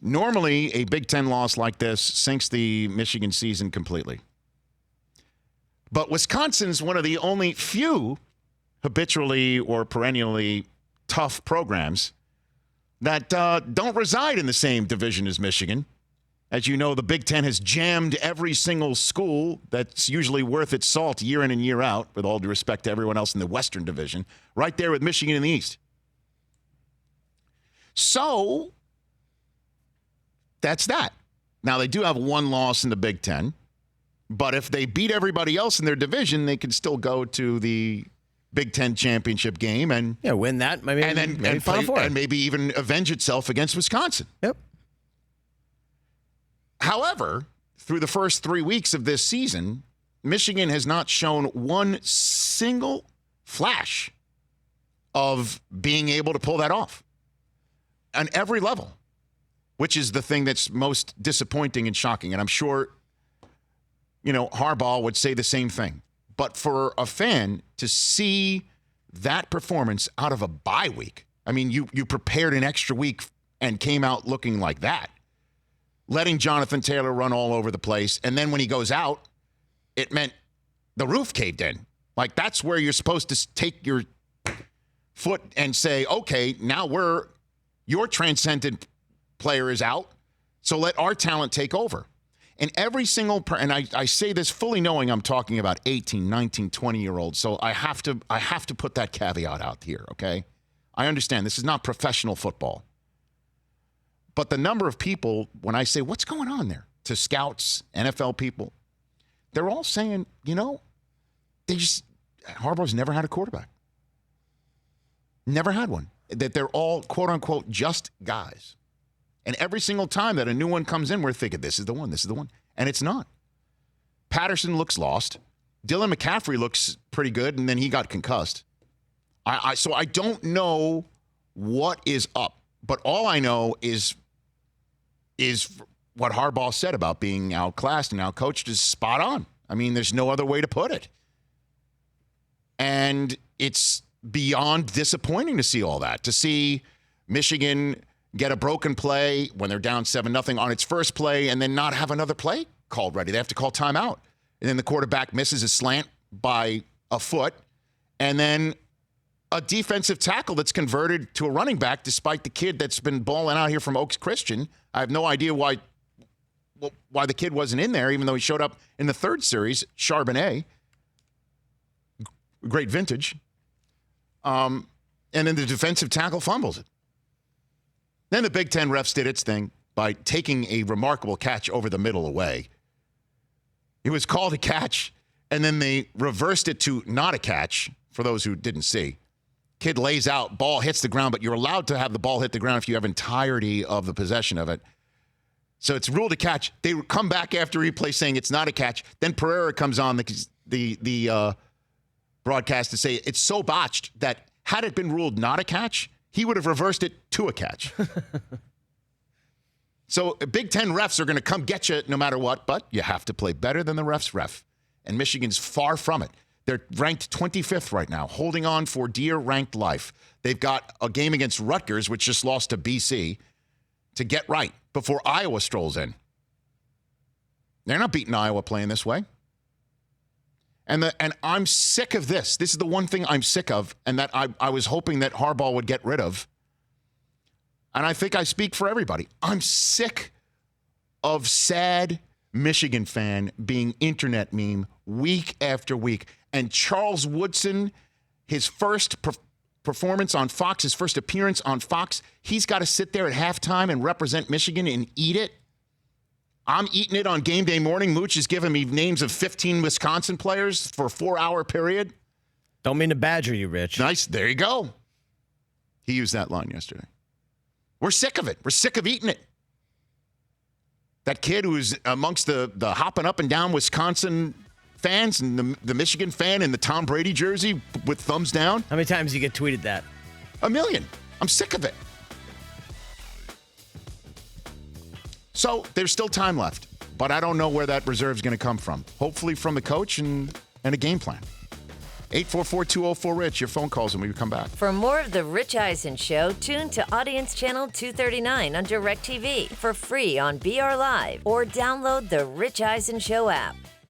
Normally, a Big Ten loss like this sinks the Michigan season completely. But Wisconsin's one of the only few habitually or perennially tough programs that don't reside in the same division as Michigan. As you know, the Big Ten has jammed every single school that's usually worth its salt year in and year out, with all due respect to everyone else in the Western Division, right there with Michigan in the East. So that's that. Now, they do have one loss in the Big Ten, but if they beat everybody else in their division, they can still go to the Big Ten championship game and win that. Maybe, and then maybe play, Final Four. and maybe even avenge itself against Wisconsin. Yep. However, through the first 3 weeks of this season, Michigan has not shown one single flash of being able to pull that off on every level, which is the thing that's most disappointing and shocking. And I'm sure, Harbaugh would say the same thing. But for a fan to see that performance out of a bye week, I mean, you prepared an extra week and came out looking like that, letting Jonathan Taylor run all over the place. And then when he goes out, it meant the roof caved in. Like, that's where you're supposed to take your foot and say, okay, now your transcendent player is out, so let our talent take over. And every single and I say this fully knowing I'm talking about 18, 19, 20-year-olds, so I have to put that caveat out here, okay? I understand this is not professional football. But the number of people, when I say, what's going on there, to scouts, NFL people, they're all saying, Harbaugh's never had a quarterback. Never had one. That they're all, quote unquote, just guys. And every single time that a new one comes in, we're thinking, this is the one. And it's not. Patterson looks lost. Dylan McCaffrey looks pretty good, and then he got concussed. So I don't know what is up. But all I know is what Harbaugh said about being outclassed and outcoached is spot on. I mean, there's no other way to put it. And it's beyond disappointing to see all that, to see Michigan get a broken play when they're down 7-0 on its first play and then not have another play called ready. They have to call timeout. And then the quarterback misses a slant by a foot. And then a defensive tackle that's converted to a running back despite the kid that's been balling out here from Oaks Christian. I have no idea why the kid wasn't in there, even though he showed up in the third series, Charbonnet. Great vintage. And then the defensive tackle fumbles it. Then the Big Ten refs did its thing by taking a remarkable catch over the middle away. It was called a catch, and then they reversed it to not a catch, for those who didn't see. Kid lays out, ball hits the ground, but you're allowed to have the ball hit the ground if you have entirety of the possession of it. So it's ruled a catch. They come back after replay saying it's not a catch. Then Pereira comes on the broadcast to say it's so botched that had it been ruled not a catch, he would have reversed it to a catch. So Big Ten refs are going to come get you no matter what, but you have to play better than the refs ref. And Michigan's far from it. They're ranked 25th right now, holding on for dear ranked life. They've got a game against Rutgers, which just lost to BC, to get right before Iowa strolls in. They're not beating Iowa playing this way. And I'm sick of this. This is the one thing I'm sick of, and that I was hoping that Harbaugh would get rid of. And I think I speak for everybody. I'm sick of sad Michigan fan being internet meme week after week. And Charles Woodson, his first performance on Fox, his first appearance on Fox, he's got to sit there at halftime and represent Michigan and eat it. I'm eating it on game day morning. Mooch is giving me names of 15 Wisconsin players for a 4-hour period. Don't mean to badger you, Rich. Nice. There you go. He used that line yesterday. We're sick of it. We're sick of eating it. That kid who's amongst the hopping up and down Wisconsin fans and the Michigan fan in the Tom Brady jersey with thumbs down. How many times you get tweeted that? 1 million. I'm sick of it. So there's still time left, but I don't know where that reserve is going to come from. Hopefully from the coach and a game plan. 844-204-RICH. Your phone calls when we come back. For more of The Rich Eisen Show, tune to Audience Channel 239 on DirecTV for free on BR Live or download the Rich Eisen Show app.